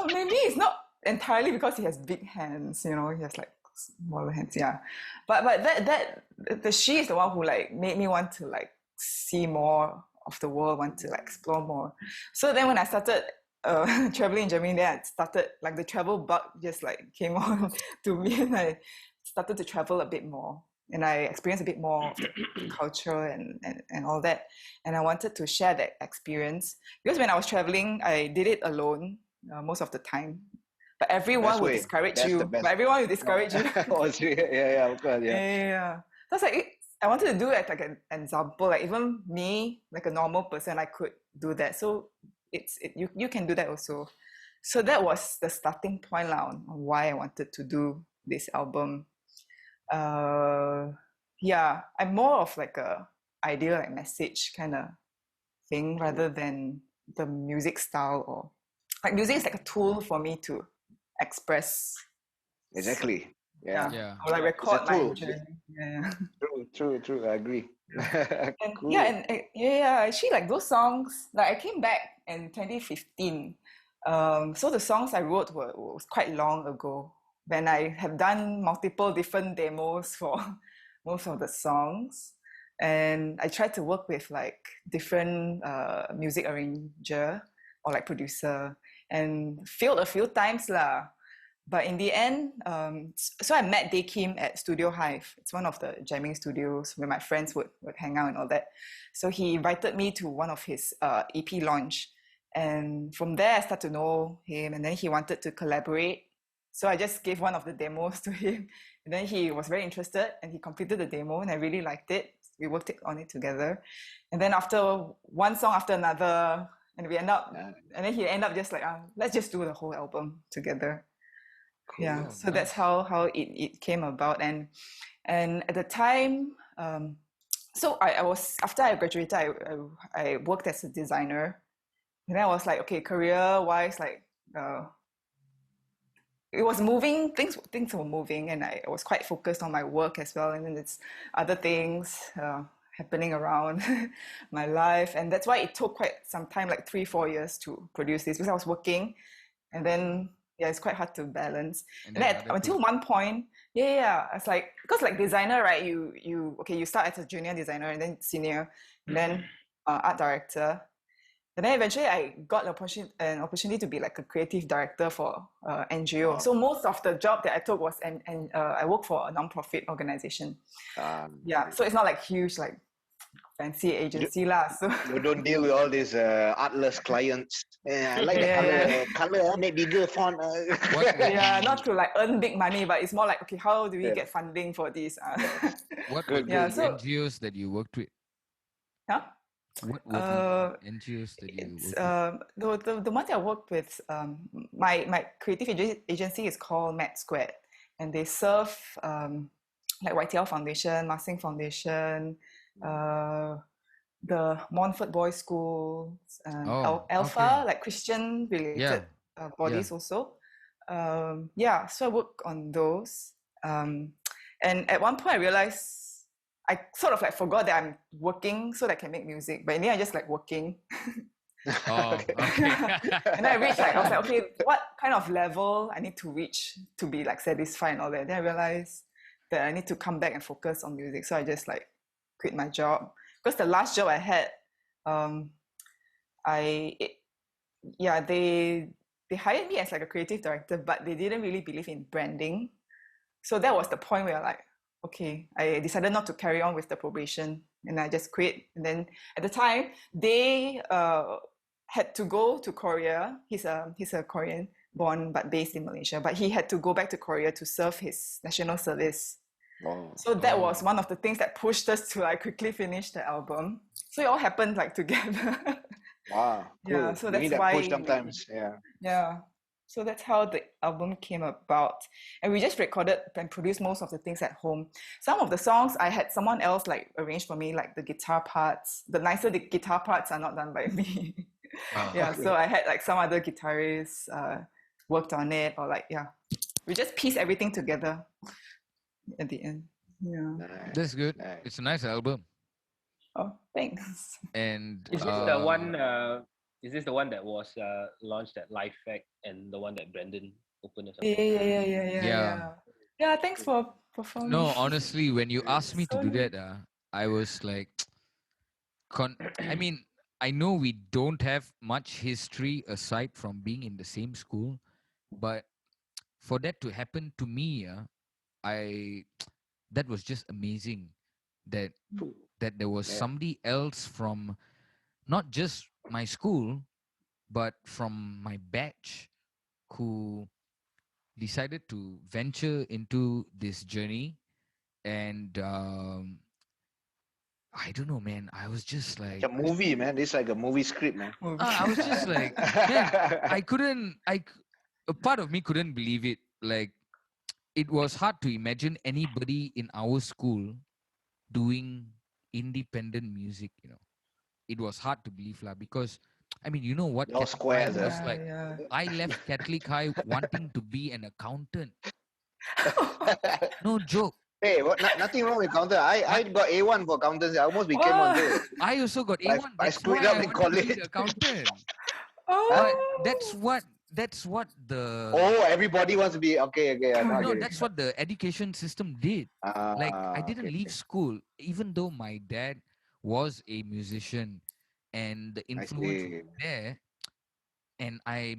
Well, maybe it's not entirely because he has big hands, you know, he has like smaller hands, yeah. But the she is the one who like made me want to like see more of the world, want to like explore more. So then when I started traveling in Germany, then I started like the travel bug just like came on to me, and I started to travel a bit more. And I experienced a bit more of the culture and all that. And I wanted to share that experience because when I was traveling, I did it alone most of the time. But everyone Best will way. discourage That's the you. best. But everyone will discourage you. Oh, yeah, of course, yeah. Yeah. That's like I wanted to do it like an example. Like even me, like a normal person, I could do that. So you can do that also. So that was the starting point lah on why I wanted to do this album. Uh, yeah, I'm more of like a ideal like message kind of thing rather than the music style, or like music is like a tool for me to express. Exactly. Yeah, Yeah. Yeah. or like It's a record my tool. journey. Yeah. True. I agree. And yeah, Cool. yeah, actually, like those songs, like I came back in 2015. So the songs I wrote was quite long ago when I have done multiple different demos for most of the songs. And I tried to work with like different music arranger or like producer and failed a few times lah. But in the end, so I met Day Kim at Studio Hive. It's one of the jamming studios where my friends would hang out and all that. So he invited me to one of his EP launch. And from there, I started to know him. And then he wanted to collaborate. So I just gave one of the demos to him. And then he was very interested and he completed the demo and I really liked it. We worked on it together. And then after one song after another, and we end up, and then he ended up just like, let's just do the whole album together. Cool. Yeah, Oh, so that's how it came about. And at the time, so I was, after I graduated, I worked as a designer. And then I was like, okay, career wise, like it was moving, things were moving, and I was quite focused on my work as well. And then it's other things happening around my life, and that's why it took quite some time, like 3-4 years, to produce this, because I was working, and then yeah, it's quite hard to balance. And And then then other until things. one point, yeah, it's like, because like designer, right? You start as a junior designer and then senior, and then art director. And then eventually I got an opportunity to be like a creative director for NGO. Wow. So most of the job that I took was, and I work for a non-profit organization. Yeah, so it's not like huge, like fancy agency lah. So You don't deal with all these artless clients. I like the Yeah. color, make bigger font. What yeah, not to like earn big money, but it's more like, okay, how do we Yeah. get funding for this? what Good, were Yeah, the so- NGOs that you worked with? Huh? What were Uh, the NGOs that you It's worked with? the one that I worked with. My creative agency is called Met Squared, and they serve like YTL Foundation, Marsing Foundation, the Montfort Boys Schools, Oh, Alpha, okay. like Christian related Yeah. bodies also. Yeah, so I work on those. And at one point I realized I sort of like forgot that I'm working so that I can make music. But in the end, I just like working. Oh, Okay. okay. And then I reached like, I was like, okay, what kind of level I need to reach to be like satisfied and all that. Then I realized that I need to come back and focus on music. So I just like quit my job. Because the last job I had, um, they hired me as like a creative director, but they didn't really believe in branding. So that was the point where like, okay, I decided not to carry on with the probation and I just quit. And then at the time, they had to go to Korea. He's a Korean born but based in Malaysia, but he had to go back to Korea to serve his national service. Oh, So that was Oh. one of the things that pushed us to like quickly finish the album. So it all happened like together. wow. Cool. Yeah, so You that's need that why push sometimes. Yeah. yeah. So that's how the album came about. And we just recorded and produced most of the things at home. Some of the songs I had someone else like arrange for me, like the guitar parts. The nicer the guitar parts are not done by me. Oh. Yeah, Okay. so I had like some other guitarists worked on it, or like, yeah. We just pieced everything together at the end. Yeah. Nice. That's good. Nice. It's a nice album. Oh, thanks. And Is this the one Is this the one that was launched at Life Fact and the one that Brandon opened or Yeah, something? Yeah. Yeah, thanks for performing. No, honestly, when you asked me to So do nice. that, I was like, I mean, I know we don't have much history aside from being in the same school, but for that to happen to me, I that was just amazing that there was Yeah. somebody else from not just my school, but from my batch who decided to venture into this journey. And I don't know, man. I was just It's like, a movie, man. It's like a movie script, man. Movie. I was just like, man, I couldn't, a part of me couldn't believe it. Like, it was hard to imagine anybody in our school doing independent music, It was hard to believe, lah, because, I mean, you know what Y'all Catholic High squares, was Yeah, like? yeah. I left Catholic High wanting to be an accountant. No joke. Hey, nothing wrong with counter. I got A1 for accountancy. I almost became one Wow. too. I also got I- A1. I That's screwed why up I in wanted to be college. the accountant. Oh. But that's what the Oh, everybody wants to be okay. I now no, get it. that's what the education system did. Like, I didn't Okay. leave school, even though my dad was a musician and the I influence was see. there. And I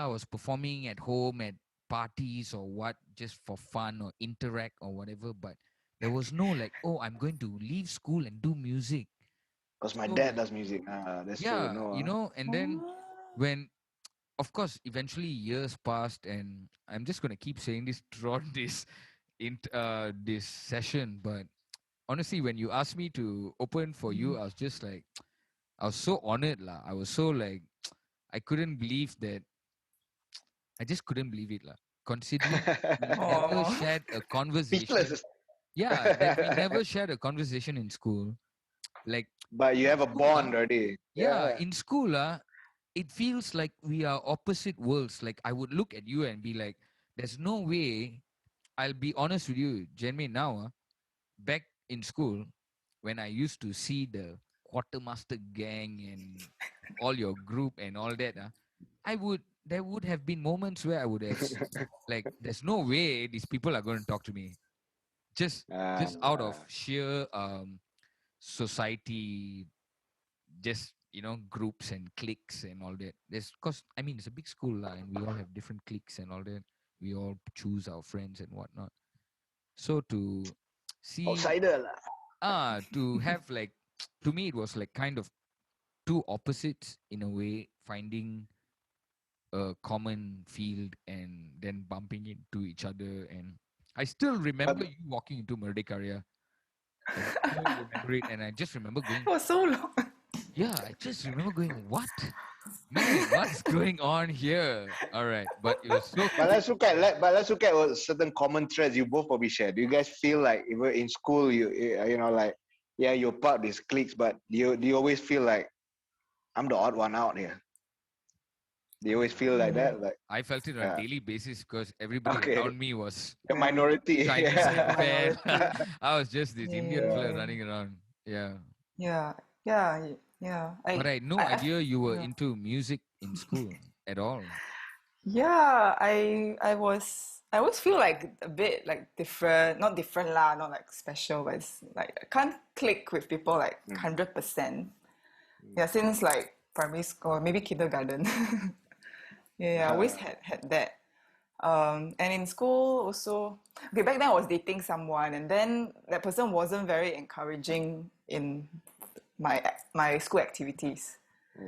was performing at home at parties or what, just for fun or interact or whatever. But there was no like, oh, I'm going to leave school and do music. Because my So, dad does music. That's true. yeah, No. and then when, of course, eventually years passed, and I'm just gonna keep saying this throughout this session. But honestly, when you asked me to open for you, I was just like, I was so honored, lah. I was so like, I couldn't believe that. I just couldn't believe it, lah. Considering we never Aw. shared a conversation. Speechless. Yeah, that we never shared a conversation in school. Like, But you have a in school, bond already. yeah, in school, it feels like we are opposite worlds. Like, I would look at you and be like, there's no way. I'll be honest with you, Jenme, now, back in school, when I used to see the quartermaster gang and all your group and all that, there would have been moments where I would have like, there's no way these people are going to talk to me. Just out of sheer society, just groups and cliques and all that. There's, cause I mean, it's a big school lah, and we all have different cliques and all that. We all choose our friends and whatnot. So to see Outsider lah. to have like, to me it was like kind of two opposites in a way, finding a common field and then bumping into each other. And I still remember you walking into Merdekaria. I still remember it, and I just remember going, It was so long. yeah, I just remember going, what? Man, what's going on here? All right, but it was so But let's look at what certain common threads you both probably share. Do you guys feel like even in school like, yeah, you're part of these cliques, but do you always feel like I'm the odd one out here? Do you always feel like that? Like I felt it on Yeah. a daily basis because everybody Okay. around me was the minority. Chinese Yeah. fan. Minority. I was just this Indian Yeah. fella running around. Yeah. Yeah. But I had no I- idea you were yeah. into music in school at all. Yeah, I always feel like a bit like different, not different lah, not like special, but it's like I can't click with people like 100%. Yeah, since like primary school, maybe kindergarten. Yeah, I always had that. And in school also, okay, back then I was dating someone, and then that person wasn't very encouraging in my school activities.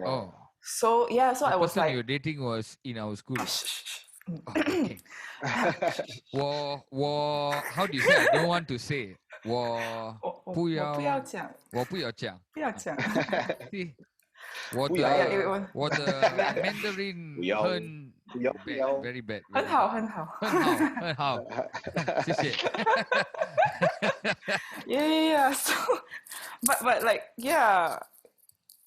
Oh, So yeah, so the I was person like, you were dating was in our school. shh, shh, shh. Oh, okay. How do you say? I don't want to say. 我不要不要讲，我不要讲。不要讲。See, 不要。我的 Mandarin 不要。很不要。 bad, very bad. 很好，很好。很好，谢谢。Yeah. So, but like, yeah,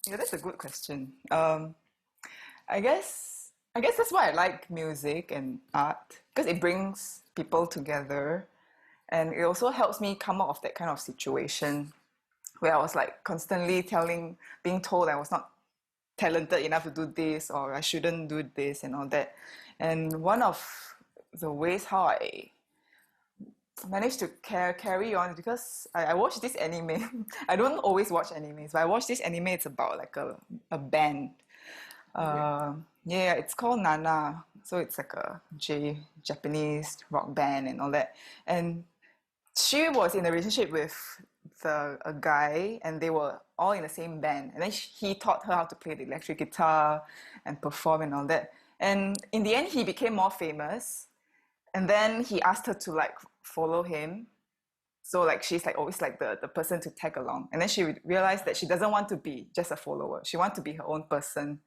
that's a good question. I guess that's why I like music and art, because it brings people together, and it also helps me come out of that kind of situation where I was like constantly being told I was not talented enough to do this, or I shouldn't do this and all that. And one of the ways how I managed to carry on because I watched this anime. I don't always watch animes, but I watched this anime. It's about like a band. Yeah, it's called Nana. So it's like a Japanese rock band and all that. And she was in a relationship with a guy, and they were all in the same band. And then he taught her how to play the electric guitar and perform and all that. And in the end, he became more famous. And then he asked her to like follow him. So like she's like always like the person to tag along. And then she realized that she doesn't want to be just a follower. She wants to be her own person.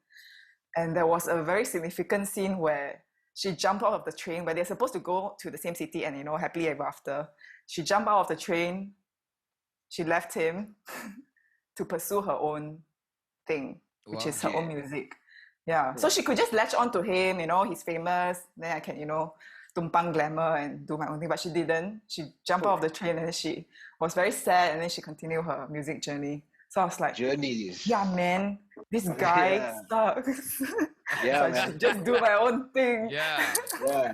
And there was a very significant scene where she jumped out of the train where they're supposed to go to the same city and, happily ever after. She jumped out of the train. She left him to pursue her own thing, which Wow. is her own music. Yeah. So she could just latch on to him, he's famous. Then I can, tumpang glamour and do my own thing. But she didn't. She jumped out of the train and then she was very sad, and then she continued her music journey. So I was like, Journeys. yeah, man, this guy Yeah. sucks. Yeah, so I man. should just do my own thing. Yeah. Yeah.